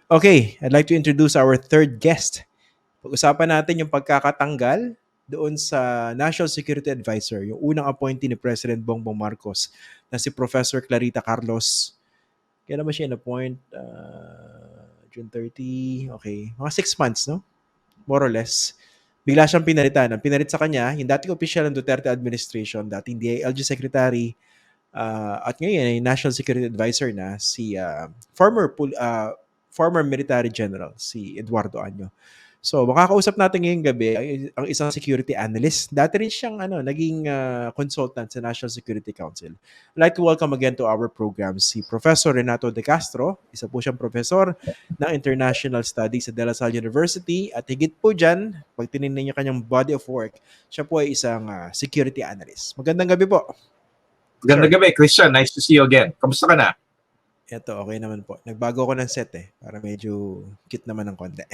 Okay, I'd like to introduce our third guest. Pag-usapan natin yung pagkakatanggal doon sa National Security Adviser, yung unang appointee ni President Bongbong Marcos na si Professor Clarita Carlos. Kailan ba siya in-appoint? June 30. Okay. Mga 6 months, no? More or less. Bigla siyang pinalitan. Ang pinalit sa kanya, yung dating official ng Duterte administration, dating DILG Secretary, at ngayon ay National Security Advisor na si former military general si Eduardo Año. So, makakausap natin ngayong gabi ay ang isang security analyst. Dati rin siyang naging consultant sa National Security Council. I'd like to welcome again to our program si Professor Renato De Castro. Isa po siyang professor ng International Studies sa De La Salle University. At higit po dyan, pag tinignan niyo kanyang body of work, siya po ay isang security analyst. Magandang gabi po, Ganda sir. gabi, Christian. Nice to see you again. Kamusta ka na? Eto, okay naman po. Nagbago ako ng set para medyo cute naman ng konti.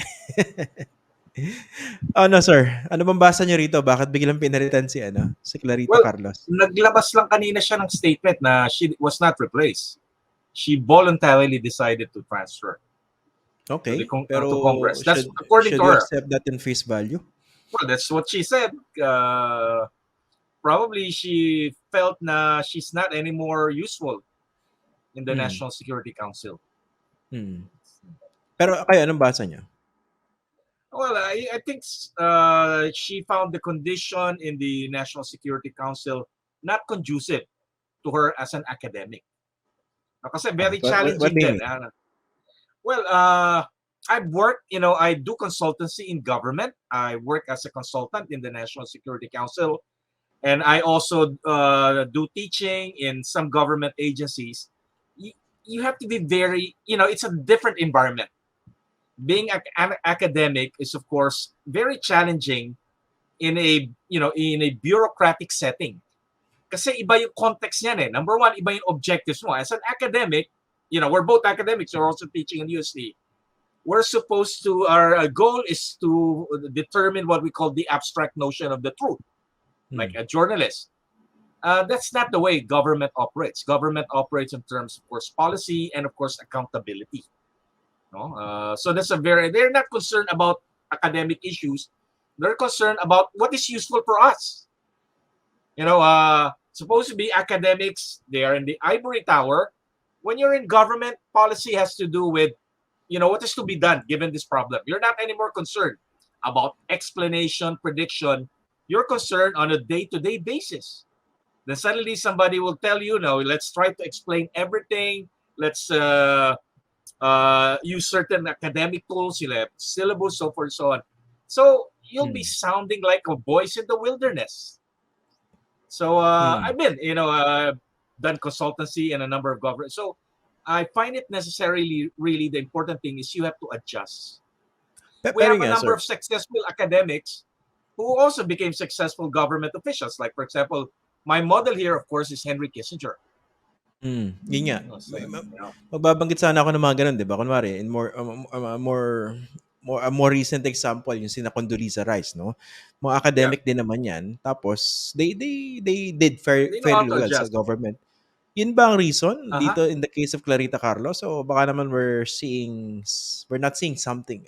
Ano, sir? Ano bang basa niyo rito? Bakit biglang pinalitan si Clarita Well, Carlos? naglabas lang kanina siya ng statement na she was not replaced. She voluntarily decided to transfer Okay, to Congress. pero That's should according should to we her. accept that in face value? Well, that's what she said. Probably she felt na she's not anymore useful in the Hmm. National Security Council. Hmm. Pero kayo, anong basa niyo? Well, I think she found the condition in the National Security Council not conducive to her as an academic. Kasi very What challenging do you din. mean? Well, I've worked, I do consultancy in government. I work as a consultant in the National Security Council. And I also do teaching in some government agencies. You have to be very, it's a different environment. Being an academic is, of course, very challenging in a bureaucratic setting. Kasi iba yung context niyan eh. Number one, iba yung objectives mo. As an academic, we're both academics. We're also teaching in USD. We're supposed to, our goal is to determine what we call the abstract notion of the truth, like a journalist. That's not the way government operates. Government operates in terms, of course, policy and, of course, accountability. No? So they're not concerned about academic issues. They're concerned about what is useful for us. Supposed to be academics, they are in the ivory tower. When you're in government, policy has to do with, what is to be done given this problem. You're not anymore concerned about explanation, prediction. You're concerned on a day-to-day basis. Then suddenly somebody will tell you, no, let's try to explain everything. Let's use certain academic tools, syllabus, so forth, so on. So you'll be sounding like a voice in the wilderness. So I've been, done consultancy in a number of governments. So I find it necessarily, really, the important thing is you have to adjust. We have a number of successful academics who also became successful government officials. Like, for example, my model here, of course, is Henry Kissinger. Yun nga. Magbabanggit sana ako ng mga ganun, di ba? Kunwari, in more recent example, yung sina Condoleezza Rice, no? Mga academic din naman yan. Tapos, they did fairly well sa government. Yun ba ang reason dito in the case of Clarita Carlos? O baka naman we're not seeing something,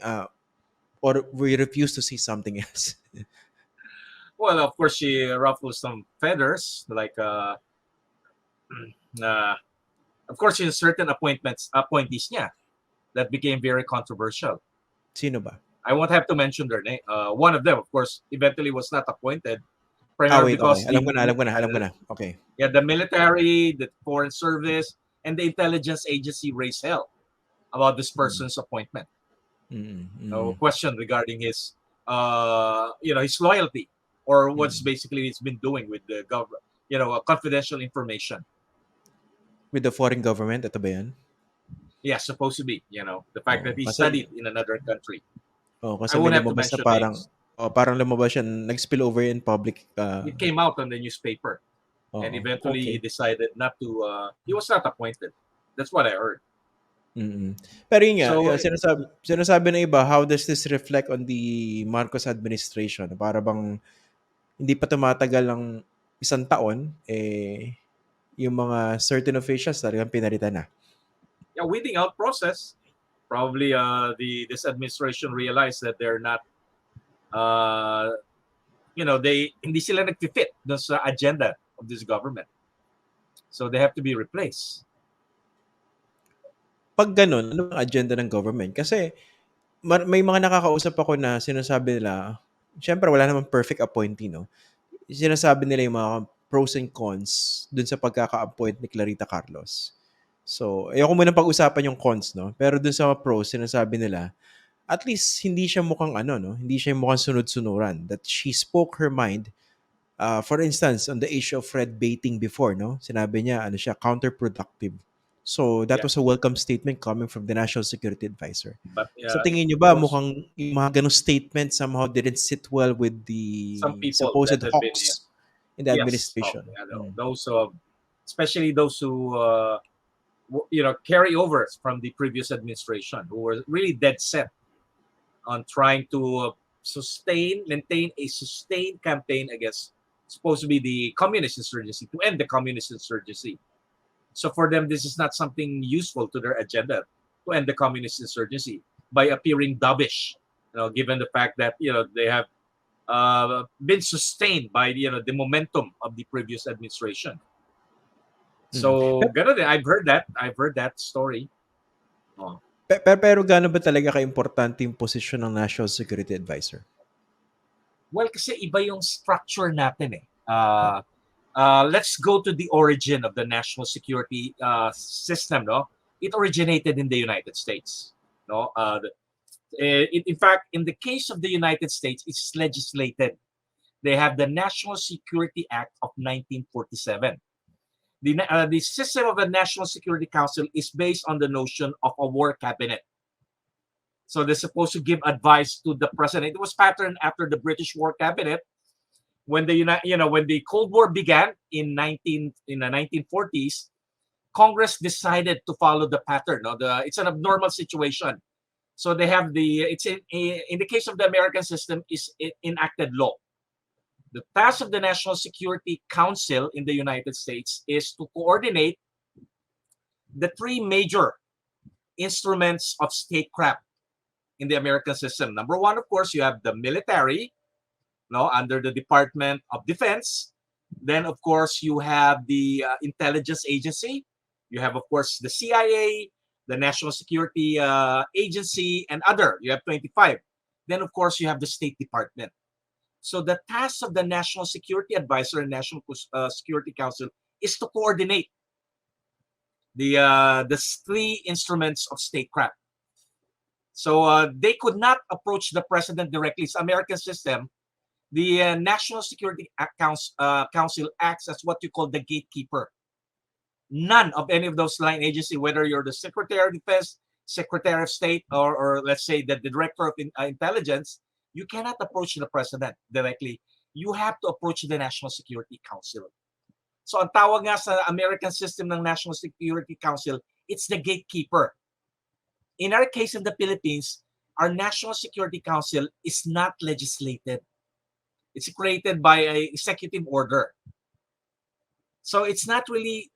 or we refuse to see something else? Well, of course, she ruffles some feathers, like, of course, in certain appointees niya that became very controversial. Sino ba? I won't have to mention their name. One of them, of course, eventually was not appointed. Primarily because okay. Alam ko na. Okay. Yeah, the military, the foreign service, and the intelligence agency raised hell about this person's appointment. No question regarding his, his loyalty or what's basically he's been doing with the government, confidential information. With the foreign government, ito ba yan? Yeah, supposed to be, the fact that he studied in another country. Kasi I won't have to mention names. Parang lumabas siya, nag-spill over in public. It came out on the newspaper. And eventually he decided not to, he was not appointed. That's what I heard. Pero yun nga, sinasabi ng iba, how does this reflect on the Marcos administration? Para bang hindi pa tumatagal ng isang taon, yung mga certain officials talagang pinalitan na. Yeah, weeding out process. Probably the this administration realized that they're not uh, they hindi sila nagfi-fit dun sa agenda of this government. So they have to be replaced. Pag gano'n, ano bang agenda ng government? Kasi may mga nakakausap ako na sinasabi nila, siyempre wala namang perfect appointee, no? Sinasabi nila yung mga pros and cons dun sa pagkaka-appoint ni Clarita Carlos. So, ayoko muna pag-usapan yung cons, no? Pero dun sa pros, sinasabi nila, at least hindi siya mukhang ano, no? Hindi siya mukhang sunod-sunuran. That she spoke her mind. For instance, on the issue of red baiting before, no? Sinabi niya, ano siya, counterproductive. So, that Yeah, was a welcome statement coming from the National Security Advisor. but Sa tingin niyo of ba course, mukhang yung mga ganong statement somehow didn't sit well with some the people that supposed have been, yeah, hawks in the yes, administration? Mm. those especially those who carry overs from the previous administration who were really dead set on trying to maintain a sustained campaign against supposed to be the communist insurgency, to end the communist insurgency. So for them, this is not something useful to their agenda to end the communist insurgency by appearing dovish, given the fact that they have been sustained by the momentum of the previous administration. Mm. So ganun din. I've heard that. I've heard that story. Oh. Pero gaano ba talaga ka-importante yung posisyon ng National Security Advisor? Well, kasi iba yung structure natin eh. Let's go to the origin of the national security system. No, it originated in the United States. No, in fact, in the case of the United States, it's legislated. They have the National Security Act of 1947. The system of the National Security Council is based on the notion of a war cabinet. So they're supposed to give advice to the president. It was patterned after the British War Cabinet when when the Cold War began in the 1940s. Congress decided to follow the pattern. No? It's an abnormal situation. So they have it's in the case of the American system is enacted law. The task of the National Security Council in the United States is to coordinate the three major instruments of statecraft in the American system. Number one, of course, you have the military, under the Department of Defense. Then, of course, you have the intelligence agency. You have, of course, the CIA, the National Security Agency, and other. You have 25. Then, of course, you have the State Department. So the task of the National Security Advisor and National Security Council is to coordinate the three instruments of statecraft. So they could not approach the president directly. It's American system. The National Security Council acts as what you call the gatekeeper. None of any of those line agency, whether you're the Secretary of Defense, Secretary of State, or let's say the Director of Intelligence, you cannot approach the president directly. You have to approach the National Security Council. So ang tawag nga sa American system ng National Security Council, it's the gatekeeper. In our case in the Philippines, our National Security Council is not legislated. It's created by an executive order. So it's not really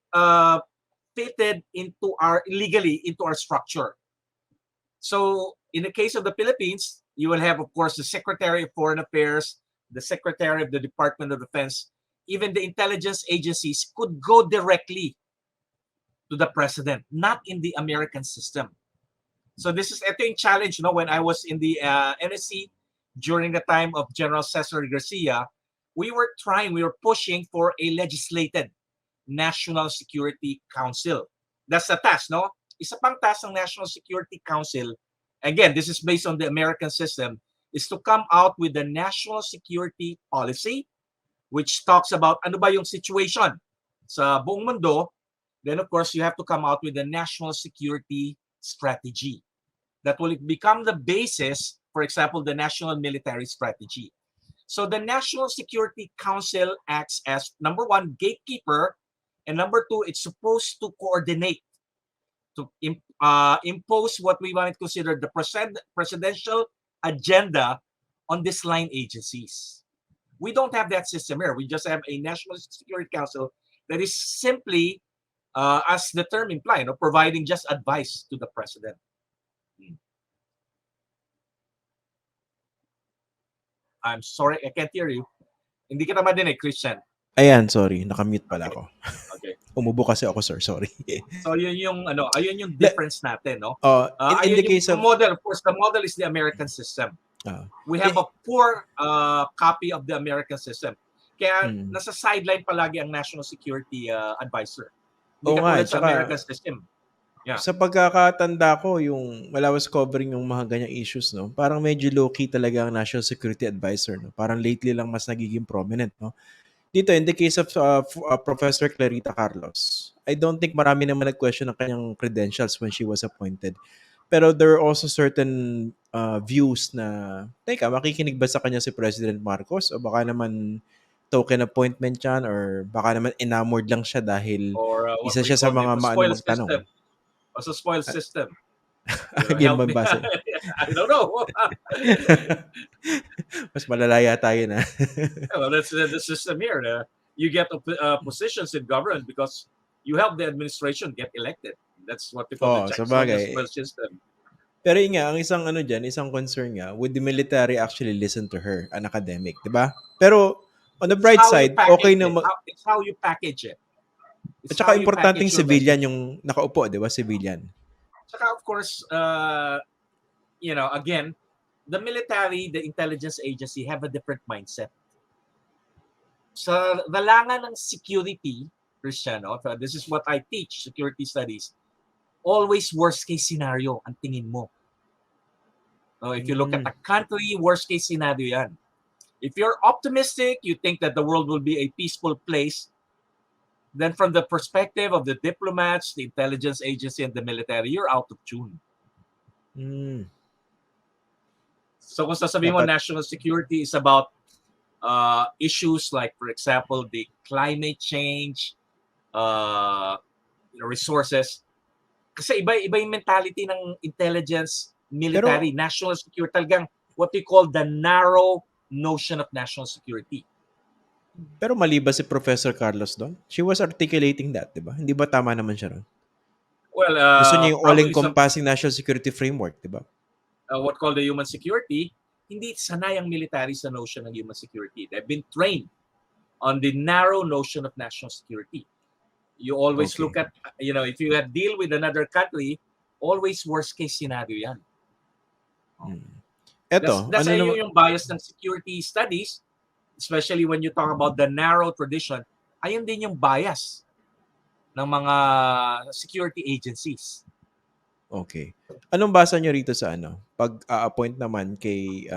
fitted legally into our structure. So in the case of the Philippines, you will have, of course, the Secretary of Foreign Affairs, the Secretary of the Department of Defense, even the intelligence agencies could go directly to the president, not in the American system. So this is ito yung challenge, when I was in the NSC during the time of General Cesar Garcia, we were pushing for a legislated National Security Council. That's the task, no? Isa pang task ng National Security Council, again, this is based on the American system, is to come out with the national security policy, which talks about ano ba yung situation sa buong mundo. Then, of course, you have to come out with a national security strategy that will become the basis, for example, the national military strategy. So the National Security Council acts as, number one, gatekeeper, and number two, it's supposed to coordinate, to impose what we might consider the presidential agenda on these line agencies. We don't have that system here. We just have a National Security Council that is simply, as the term implies, providing just advice to the president. I'm sorry, I can't hear you. Hindi kita madinig, Christian. Ayan, sorry, nakamute pala Okay. ako. Okay. Umubo kasi ako, sir, sorry. So yun yung ayun yung Le- difference natin, no? in the Ayun yung case the of, model. Of course, the model is the American system. uh, We have i- a poor copy of the American system. Kaya mm, nasa sideline palagi ang National Security Advisor. Hindi oo nga, katulad sa tsaka American system. Yeah. sa pagkakatanda ko, yung when I was covering yung mga ganyang issues, no, parang medyo low-key talaga ang National Security Advisor, no? Parang lately lang mas nagiging prominent, no? Dito, in the case of Professor Clarita Carlos, I don't think marami naman nag-question ng kanyang credentials when she was appointed. Pero there are also certain views na, teka, makikinig ba sa kanya si President Marcos? O baka naman token appointment yan? Or baka naman enamored lang siya dahil Or what isa we siya sa call mga the maano spoil magtanong. system. What's a spoil system? Yun Help ba me. base? I don't know. Mas malalaya tayo na. Well, that's the system here. You get positions in government because you help the administration get elected. That's what we call the Oo, check. sa So the spoil bagay. system. Pero yun nga, ang isang ano dyan, isang concern nga, would the military actually listen to her, an academic, di ba? Pero, on the It's bright how you side, okay package na, it. It's how you package it. at It's saka how you importanteng package your civilian message. yung nakaupo, di ba? Civilian. Saka of course, again, the military, the intelligence agency have a different mindset. Sa galangan ng security, Cristiano, this is what I teach, security studies, always worst case scenario ang tingin mo. If you look at Mm. a country, worst case scenario yan. If you're optimistic, you think that the world will be a peaceful place, then from the perspective of the diplomats, the intelligence agency, and the military, you're out of tune. Mm. So kung sasabihin mo Dapat, national security is about issues like, for example, the climate change, resources, kasi iba yung mentality ng intelligence, military, pero, national security, talagang what we call the narrow notion of national security. pero mali ba si Professor Carlos doon? She was articulating that, di ba? Hindi ba tama naman siya ron? Well, Gusto niya yung probably some all-encompassing national security framework, di ba? what called the human security, hindi sanay ang military sa notion ng human security. They've been trained on the narrow notion of national security. You always Okay. look at, if you have deal with another country, always worst case scenario yan. Mm. That's Eto, ano naman, yung bias ng security studies, especially when you talk about the narrow tradition, ayun din yung bias ng mga security agencies. okay. Anong basa niyo rito sa ano? Pag-a-appoint naman kay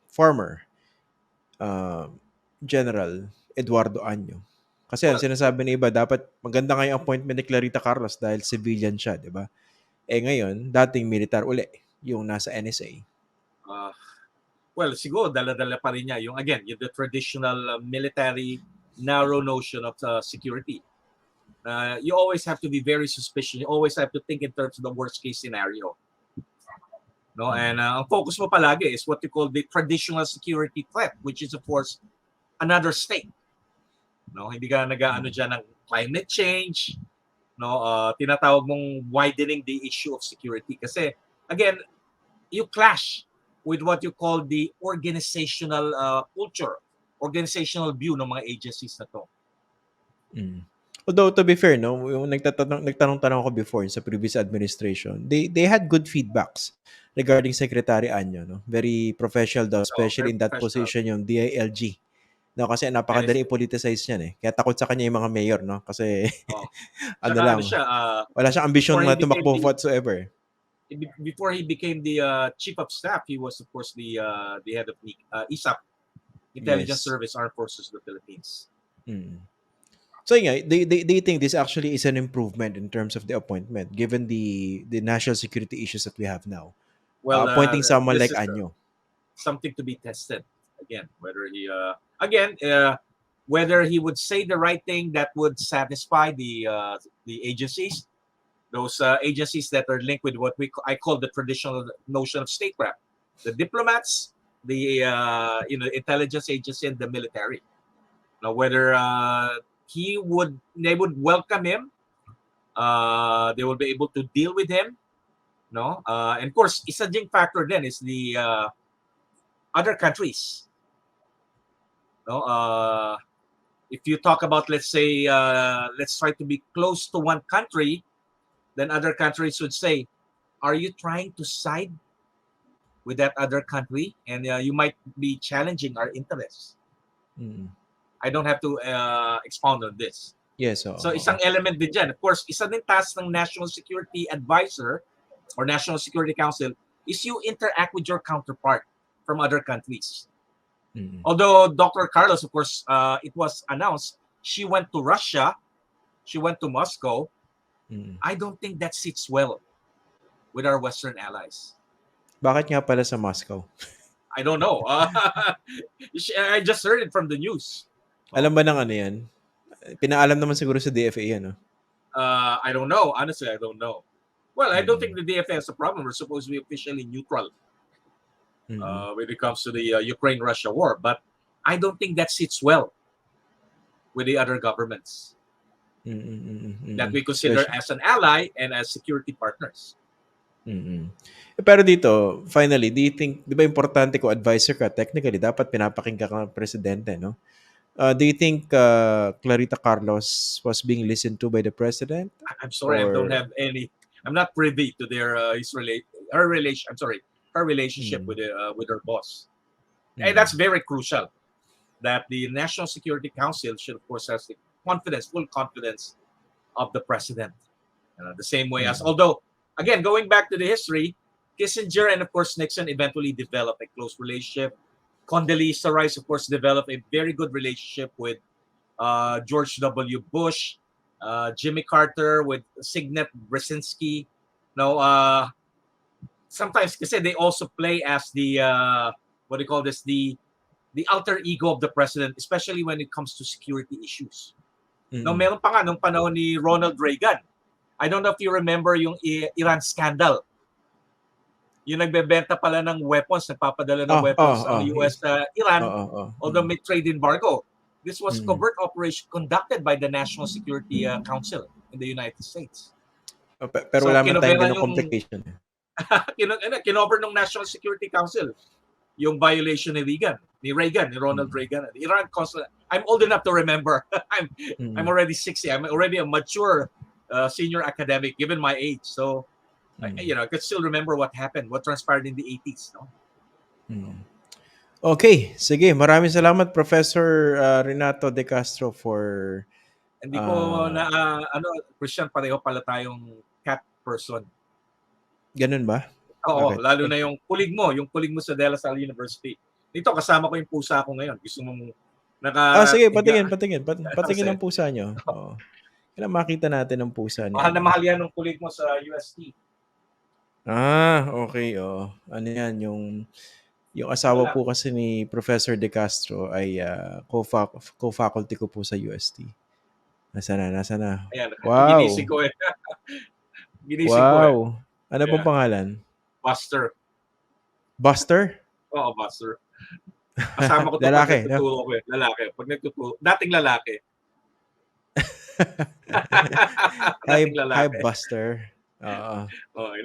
former General Eduardo Año. Kasi ang Well, sinasabi ng iba, dapat maganda nga yung appointment ni Clarita Carlos dahil civilian siya, di ba? Eh ngayon, dating militar uli, yung nasa NSA. uh, siguro dala-dala pa rin niya yung, again, yung the traditional military narrow notion of security. You always have to be very suspicious. You always have to think in terms of the worst case scenario. No, and ang focus mo palagi is what you call the traditional security threat, which is of course another state. No, hindi ka nag-aano diyan ng climate change, no, tinatawag mong widening the issue of security kasi again, you clash with what you call the organizational culture, organizational view ng mga agencies na to. Mm. Although to be fair, no, yung nagtanong-tanong ako before sa previous administration, they had good feedbacks regarding Secretary Anyo, no. Very professional daw, So, especially very in that professional. position yung DILG. No, kasi And napakadali i-politicize niyan eh. Kaya takot sa kanya yung mga mayor, no? Kasi oh, ano tsaka lang, ano siya, wala siyang ambisyon before he na became tumakbo the whatsoever. chief of staff, he was of course the head of ISAP, Intelligence Yes. Service, Armed Forces of the Philippines. Mm. So yeah, they think this actually is an improvement in terms of the appointment, given the national security issues that we have now. Well, Appointing someone this like is Anyo. something to be tested again. Whether he would say the right thing that would satisfy the agencies, those agencies that are linked with what I call the traditional notion of statecraft, the diplomats, the intelligence agency, and the military. Now, whether they would welcome him, they will be able to deal with him. No, and of course, isa ding factor then is other countries. No, if you talk about, let's say, let's try to be close to one country, then other countries would say, are you trying to side with that other country? And you might be challenging our interests. Mm. I don't have to expound on this. Yes, So oo. isang element din dyan. Of course, isa din task ng National Security Adviser or National Security Council is you interact with your counterpart from other countries. Mm. Although Dr. Carlos, of course, it was announced, she went to Russia, she went to Moscow. Mm. I don't think that sits well with our Western allies. Bakit nga pala sa Moscow? I don't know. I just heard it from the news. Alam ba ng ano yan? Pinaalam naman siguro sa DFA yan, no? I don't know. Honestly, I don't know. Well, I don't Mm. think the DFA has a problem. We're supposed to be officially neutral Mm. when it comes to the Ukraine-Russia war. But I don't think that sits well with the other governments that we consider as an ally and as security partners. Mm. Pero dito, finally, do you think, di ba importante kung advisor ka, technically, dapat pinapakinggan ka ng presidente, no? Do you think Clarita Carlos was being listened to by the president? I'm sorry, I don't Or have any. I'm not privy to their her relation. I'm sorry, her relationship with her boss, and that's very crucial. That the National Security Council should, of course, have the full confidence of the president. The same way as, although, again, going back to the history, Kissinger and, of course, Nixon eventually developed a close relationship. Condoleezza Rice, of course, developed a very good relationship with George W. Bush, Jimmy Carter, with Signet Brzezinski. Now, sometimes, kasi they also play as the, what do you call this, the alter ego of the president, especially when it comes to security issues. No, meron pa nga nung panahon ni Ronald Reagan. I don't know if you remember yung Iran scandal. Yung nagbebenta pala ng weapons, nagpapadala ng weapons ang US Iran, although may trade embargo. This was covert operation conducted by the National Security Council in the United States. Pero wala man tayong ganong complication. Kinover ng National Security Council yung violation ni Ronald Reagan. The Iran consul. I'm old enough to remember. I'm already 60. I'm already a mature senior academic given my age. So, I could still remember what happened, what transpired in the 80s. No? Okay, sige. Maraming salamat, Professor Renato De Castro, for... Hindi ko Christian, pareho pala tayong cat person. Ganun ba? Oo, okay. Lalo na yung kulig mo sa De La Salle University. Dito, kasama ko yung pusa ko ngayon. Gusto mong sige, patingin. Patingin ang pusa nyo. Oo. Kailan makita natin ang pusa niya. Mahal na mahal yan ng kulig mo sa UST. Okay. Ano yan, yung asawa po kasi ni Professor De Castro ay co-faculty ko po sa UST. Nasaan na? Ayan, wow. Ginising ko wow. Ano pong pangalan? Buster. Buster? Oo, Buster. Kasama ko ito lalaki, pag nagtuturo ko. Lalaki. Pag nagtuturo. Dating lalaki. Hi, Buster.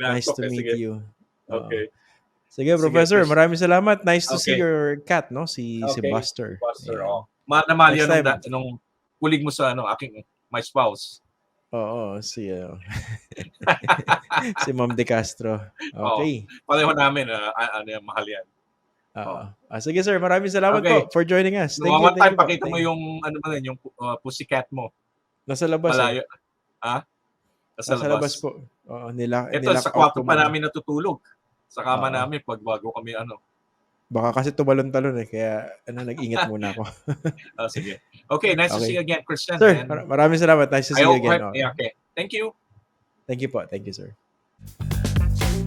Nice to meet you. Okay. Sige, Professor. Maraming salamat. Nice to see your cat, no? Si Buster. Buster, mahal yan nung kulig mo sa my spouse. Oo, si Ma'am De Castro. Okay. Pareho namin, mahal yan. Sige, sir. Maraming salamat po for joining us. Thank you. One time, pakita mo yung, yung pussycat mo. Nasa labas. Malayo. Nasa labas po. Ito, sa kwarto pa namin natutulog. Sa kama namin, pag bago kami, Baka kasi tumalon-talon kaya nag-ingat muna ako. Sige. Okay, nice to see you again, Christian. Sir, maraming salamat. Nice to see you again. Okay. Thank you. Thank you po. Thank you, sir.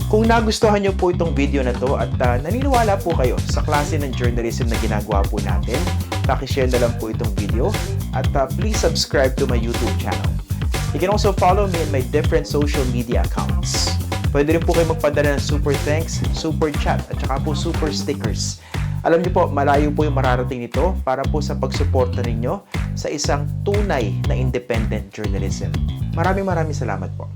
Kung nagustuhan niyo po itong video na to at naniniwala po kayo sa klase ng journalism na ginagawa po natin, pakishare na lang po itong video at please subscribe to my YouTube channel. You can also follow me in my different social media accounts. Pwede rin po kayo magpadala ng super thanks, super chat, at saka po super stickers. Alam niyo po, malayo po yung mararating nito para po sa pagsuporta ninyo sa isang tunay na independent journalism. Maraming salamat po.